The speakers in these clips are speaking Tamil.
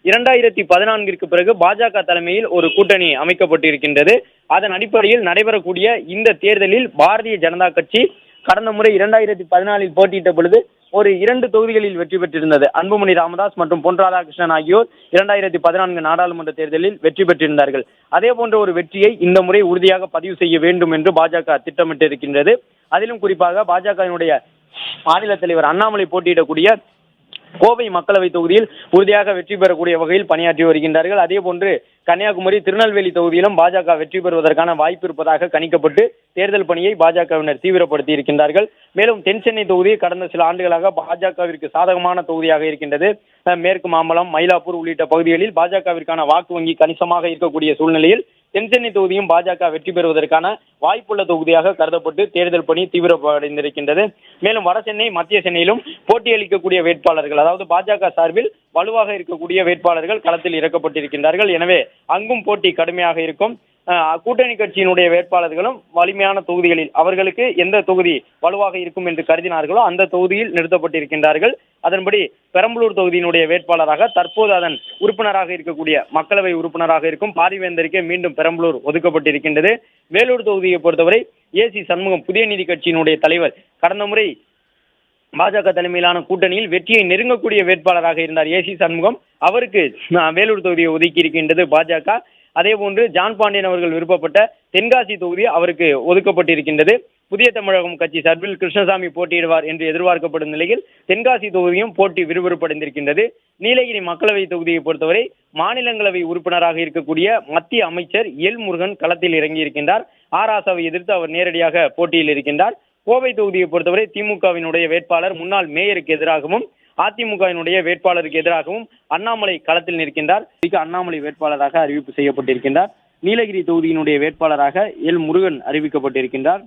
2014 பிறகு பாஜக தலைமையில் ஒரு கூட்டணி அமைக்கப்பட்டிருக்கின்றது. அதன் அடிப்படையில் நடைபெறக்கூடிய இந்த தேர்தலில் பாரதிய ஜனதா கட்சி கடந்த முறை 2014 போட்டியிட்ட பொழுது ஒரு 2 தொகுதிகளில் வெற்றி பெற்றிருந்தது. அன்புமணி ராமதாஸ் மற்றும் பொன் ராதாகிருஷ்ணன் ஆகியோர் 2014 நாடாளுமன்ற தேர்தலில் வெற்றி பெற்றிருந்தார்கள். அதே போன்ற ஒரு வெற்றியை இந்த முறை உறுதியாக பதிவு செய்ய வேண்டும் என்று பாஜக திட்டமிட்டிருக்கின்றது. அதிலும் குறிப்பாக பாஜகவினுடைய மாநில தலைவர் அண்ணாமலை போட்டியிடக்கூடிய கோவை மக்களவை தொகுதியில் உறுதியாக வெற்றி பெறக்கூடிய வகையில் பணியாற்றி வருகின்றார்கள். அதே போன்று கன்னியாகுமரி, திருநெல்வேலி தொகுதியிலும் பாஜக வெற்றி பெறுவதற்கான வாய்ப்பு இருப்பதாக கணிக்கப்பட்டு தேர்தல் பணியை பாஜகவினர் தீவிரப்படுத்தி இருக்கின்றார்கள். மேலும் தென் சென்னை தொகுதி கடந்த சில ஆண்டுகளாக பாஜகவிற்கு சாதகமான தொகுதியாக இருக்கின்றது. மேற்கு மாம்பலம், மயிலாப்பூர் உள்ளிட்ட பகுதிகளில் பாஜகவிற்கான வாக்கு வங்கி கணிசமாக இருக்கக்கூடிய சூழ்நிலையில் தென் சென்னை தொகுதியும் பாஜக வெற்றி பெறுவதற்கான வாய்ப்புள்ள தொகுதியாக கருதப்பட்டு தேர்தல் பணி தீவிரப்படைந்திருக்கின்றது. மேலும் வட சென்னை, மத்திய சென்னையிலும் போட்டியளிக்கக்கூடிய வேட்பாளர்கள், அதாவது பாஜக சார்பில் வலுவாக இருக்கக்கூடிய வேட்பாளர்கள் களத்தில் இறக்கப்பட்டிருக்கின்றார்கள். எனவே அங்கும் போட்டி கடுமையாக இருக்கும். கூட்டணி கட்சியினுடைய வேட்பாளர்களும் வலிமையான தொகுதிகளில் அவர்களுக்கு எந்த தொகுதி வலுவாக இருக்கும் என்று கருதினார்களோ அந்த தொகுதியில் நிறுத்தப்பட்டிருக்கின்றார்கள். அதன்படி பெரம்பலூர் தொகுதியினுடைய வேட்பாளராக தற்போது அதன் உறுப்பினராக இருக்கக்கூடிய மக்களவை உறுப்பினராக இருக்கும் பாரிவேந்தருக்கே மீண்டும் பெரம்பலூர் ஒதுக்கப்பட்டிருக்கின்றது. வேலூர் தொகுதியை பொறுத்தவரை ஏசி சண்முகம் புதிய நீதி கட்சியினுடைய தலைவர் கடந்த முறை பாஜக தலைமையிலான கூட்டணியில் வெற்றியை நெருங்கக்கூடிய வேட்பாளராக இருந்தார் ஏசி சண்முகம். அவருக்கு வேலூர் தொகுதியை ஒதுக்கி இருக்கின்றது பாஜக. அதே போன்று ஜான் பாண்டியன் அவர்கள் விருப்பப்பட்ட தென்காசி தொகுதி அவருக்கு ஒதுக்கப்பட்டிருக்கின்றது. புதிய தமிழகம் கட்சி சார்பில் கிருஷ்ணசாமி போட்டியிடுவார் என்று எதிர்பார்க்கப்படும் நிலையில் தென்காசி தொகுதியும் போட்டி விறுவிறுப்படைந்திருக்கின்றது. நீலகிரி மக்களவை தொகுதியை பொறுத்தவரை மாநிலங்களவை உறுப்பினராக இருக்கக்கூடிய மத்திய அமைச்சர் எல் முருகன் களத்தில் இறங்கியிருக்கின்றார். ஆராசாவை எதிர்த்து அவர் நேரடியாக போட்டியில் இருக்கின்றார். கோவை தொகுதியை பொறுத்தவரை திமுகவினுடைய வேட்பாளர் முன்னாள் மேயருக்கு எதிராகவும் அதிமுகவினுடைய வேட்பாளருக்கு எதிராகவும் அண்ணாமலை களத்தில் நிற்கின்றார். அண்ணாமலை வேட்பாளராக அறிவிப்பு செய்யப்பட்டிருக்கின்றார். நீலகிரி தொகுதியினுடைய வேட்பாளராக எல் முருகன் அறிவிக்கப்பட்டிருக்கின்றார்.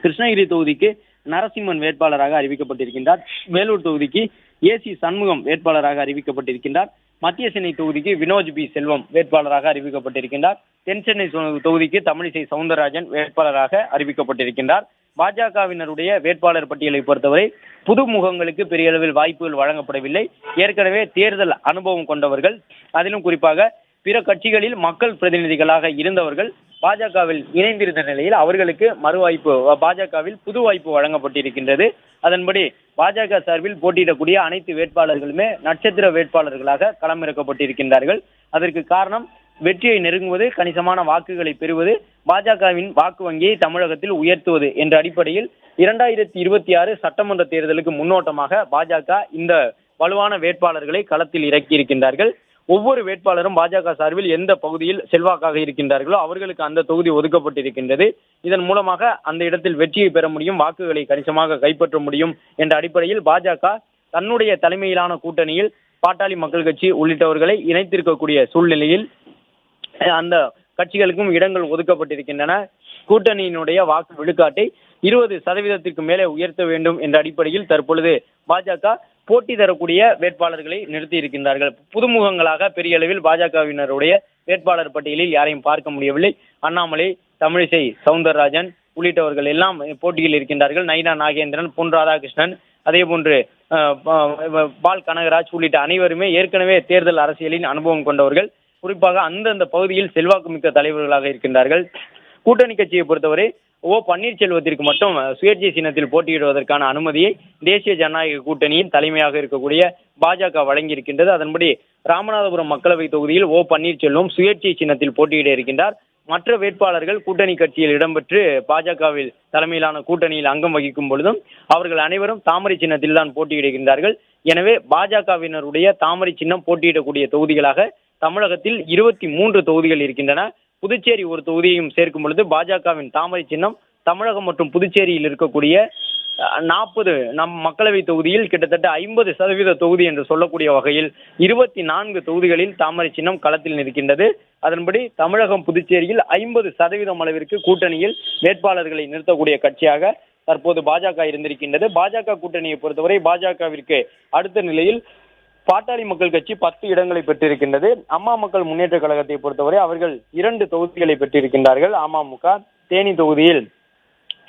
கிருஷ்ணகிரி தொகுதிக்கு நரசிம்மன் வேட்பாளராக அறிவிக்கப்பட்டிருக்கின்றார். வேலூர் தொகுதிக்கு ஏசி சண்முகம் வேட்பாளராக அறிவிக்கப்பட்டிருக்கின்றார். மத்திய சென்னை தொகுதிக்கு வினோஜ் பி செல்வம் வேட்பாளராக அறிவிக்கப்பட்டிருக்கின்றார். தென் சென்னை தொகுதிக்கு தமிழிசை சவுந்தரராஜன் வேட்பாளராக அறிவிக்கப்பட்டிருக்கின்றார். பாஜகவினருடைய வேட்பாளர் பட்டியலை பொறுத்தவரை புது முகங்களுக்கு பெரிய அளவில் வாய்ப்புகள் வழங்கப்படவில்லை. ஏற்கனவே தேர்தல் அனுபவம் கொண்டவர்கள், அதிலும் குறிப்பாக பிற கட்சிகளில் மக்கள் பிரதிநிதிகளாக இருந்தவர்கள் பாஜகவில் இணைந்திருந்த நிலையில் அவர்களுக்கு மறுவாய்ப்பு, பாஜகவில் புது வாய்ப்பு வழங்கப்பட்டிருக்கின்றது. அதன்படி பாஜக சார்பில் போட்டியிடக்கூடிய அனைத்து வேட்பாளர்களுமே நட்சத்திர வேட்பாளர்களாக களமிறக்கப்பட்டிருக்கின்றார்கள். அதற்கு காரணம் வெற்றியை நெருங்குவது, கணிசமான வாக்குகளை பெறுவது, பாஜகவின் வாக்கு வங்கியை தமிழகத்தில் உயர்த்துவது என்ற அடிப்படையில் 2026 சட்டமன்ற தேர்தலுக்கு முன்னோட்டமாக பாஜக இந்த வலுவான வேட்பாளர்களை களத்தில் இறக்கி இருக்கின்றார்கள். ஒவ்வொரு வேட்பாளரும் பாஜக சார்பில் எந்த பகுதியில் செல்வாக்காக இருக்கின்றார்களோ அவர்களுக்கு அந்த தொகுதி ஒதுக்கப்பட்டிருக்கின்றது. இதன் மூலமாக அந்த இடத்தில் வெற்றியை பெற முடியும், வாக்குகளை கணிசமாக கைப்பற்ற முடியும் என்ற அடிப்படையில் பாஜக தன்னுடைய தலைமையிலான கூட்டணியில் பாட்டாளி மக்கள் கட்சி உள்ளிட்டவர்களை இணைத்திருக்கக்கூடிய சூழ்நிலையில் அந்த கட்சிகளுக்கும் இடங்கள் ஒதுக்கப்பட்டிருக்கின்றன. கூட்டணியினுடைய வாக்கு விழுக்காட்டை 20% மேலே உயர்த்த வேண்டும் என்ற அடிப்படையில் தற்பொழுது பாஜக போட்டி தரக்கூடிய வேட்பாளர்களை நிறுத்தி இருக்கின்றார்கள். புதுமுகங்களாக பெரிய அளவில் பாஜகவினருடைய வேட்பாளர் பட்டியலில் யாரையும் பார்க்க முடியவில்லை. அண்ணாமலை, தமிழிசை சவுந்தரராஜன் உள்ளிட்டவர்கள் எல்லாம் போட்டியில் இருக்கின்றார்கள். நைனா நாகேந்திரன், பொன் ராதாகிருஷ்ணன், அதே போன்று பால் கனகராஜ் உள்ளிட்ட அனைவருமே ஏற்கனவே தேர்தல் அரசியலின் அனுபவம் கொண்டவர்கள். குறிப்பாக அந்தந்த பகுதியில் செல்வாக்கு மிக்க தலைவர்களாக இருக்கின்றார்கள். கூட்டணி கட்சியை பொறுத்தவரை பன்னீர்செல்வத்திற்கு மட்டும் சுயேட்சை சின்னத்தில் போட்டியிடுவதற்கான அனுமதியை தேசிய ஜனநாயக கூட்டணியின் தலைமையாக இருக்கக்கூடிய பாஜக வழங்கியிருக்கின்றது. அதன்படி ராமநாதபுரம் மக்களவை தொகுதியில் பன்னீர்செல்வம் சுயேட்சை சின்னத்தில் போட்டியிட இருக்கின்றார். மற்ற வேட்பாளர்கள் கூட்டணி கட்சியில் இடம்பெற்று பாஜகவில் தலைமையிலான கூட்டணியில் அங்கம் வகிக்கும் பொழுதும் அவர்கள் அனைவரும் தாமரை சின்னத்தில் தான் போட்டியிடுகின்றார்கள். எனவே பாஜகவினருடைய தாமரை சின்னம் போட்டியிடக்கூடிய தொகுதிகளாக தமிழகத்தில் 23 தொகுதிகள் இருக்கின்றன. புதுச்சேரி ஒரு தொகுதியையும் சேர்க்கும் பொழுது பாஜகவின் தாமரை சின்னம் தமிழகம் மற்றும் புதுச்சேரியில் இருக்கக்கூடிய 40 மக்களவை தொகுதியில் கிட்டத்தட்ட 50% தொகுதி என்று சொல்லக்கூடிய வகையில் 24 தொகுதிகளில் தாமரை சின்னம் களத்தில் நிற்கின்றது. அதன்படி தமிழகம், புதுச்சேரியில் 50% அளவிற்கு கூட்டணியில் வேட்பாளர்களை நிறுத்தக்கூடிய கட்சியாக தற்போது பாஜக இருந்திருக்கின்றது. பாஜக கூட்டணியை பொறுத்தவரை பாஜகவிற்கு அடுத்த நிலையில் பாட்டாளி மக்கள் கட்சி 10 இடங்களை பெற்றிருக்கின்றது. அம்மா மக்கள் முன்னேற்ற கழகத்தை பொறுத்தவரை அவர்கள் 2 தொகுதிகளை பெற்றிருக்கின்றார்கள். அமமுக தேனி தொகுதியில்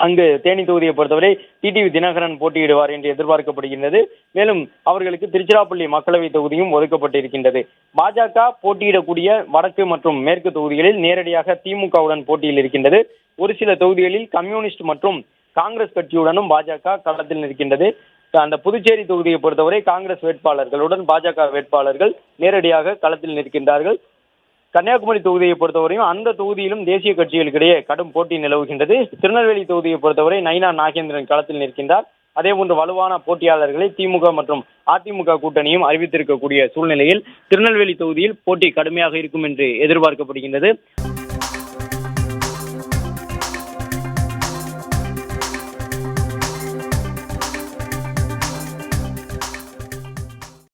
அங்கு தேனி தொகுதியை பொறுத்தவரை டிடிவி தினகரன் போட்டியிடுவார் என்று எதிர்பார்க்கப்படுகின்றது. மேலும் அவர்களுக்கு திருச்சிராப்பள்ளி மக்களவை தொகுதியும் ஒதுக்கப்பட்டிருக்கின்றது. பாஜக போட்டியிடக்கூடிய வடக்கு மற்றும் மேற்கு தொகுதிகளில் நேரடியாக திமுகவுடன் போட்டியில் இருக்கின்றது. ஒரு சில தொகுதிகளில் கம்யூனிஸ்ட் மற்றும் காங்கிரஸ் கட்சியுடனும் பாஜக களத்தில் நிற்கின்றது. அந்த புதுச்சேரி தொகுதியை பொறுத்தவரை காங்கிரஸ் வேட்பாளர்களுடன் பாஜக வேட்பாளர்கள் நேரடியாக களத்தில் நிற்கின்றார்கள். கன்னியாகுமரி தொகுதியை பொறுத்தவரையும் அந்த தொகுதியிலும் தேசிய கட்சிகளுக்கிடையே கடும் போட்டி நிலவுகின்றது. திருநெல்வேலி தொகுதியை பொறுத்தவரை நயினா நாகேந்திரன் களத்தில் நிற்கின்றார். அதேபோன்று வலுவான போட்டியாளர்களை திமுக மற்றும் அதிமுக கூட்டணியும் அறிவித்திருக்கக்கூடிய சூழ்நிலையில் திருநெல்வேலி தொகுதியில் போட்டி கடுமையாக இருக்கும் என்று எதிர்பார்க்கப்படுகின்றது.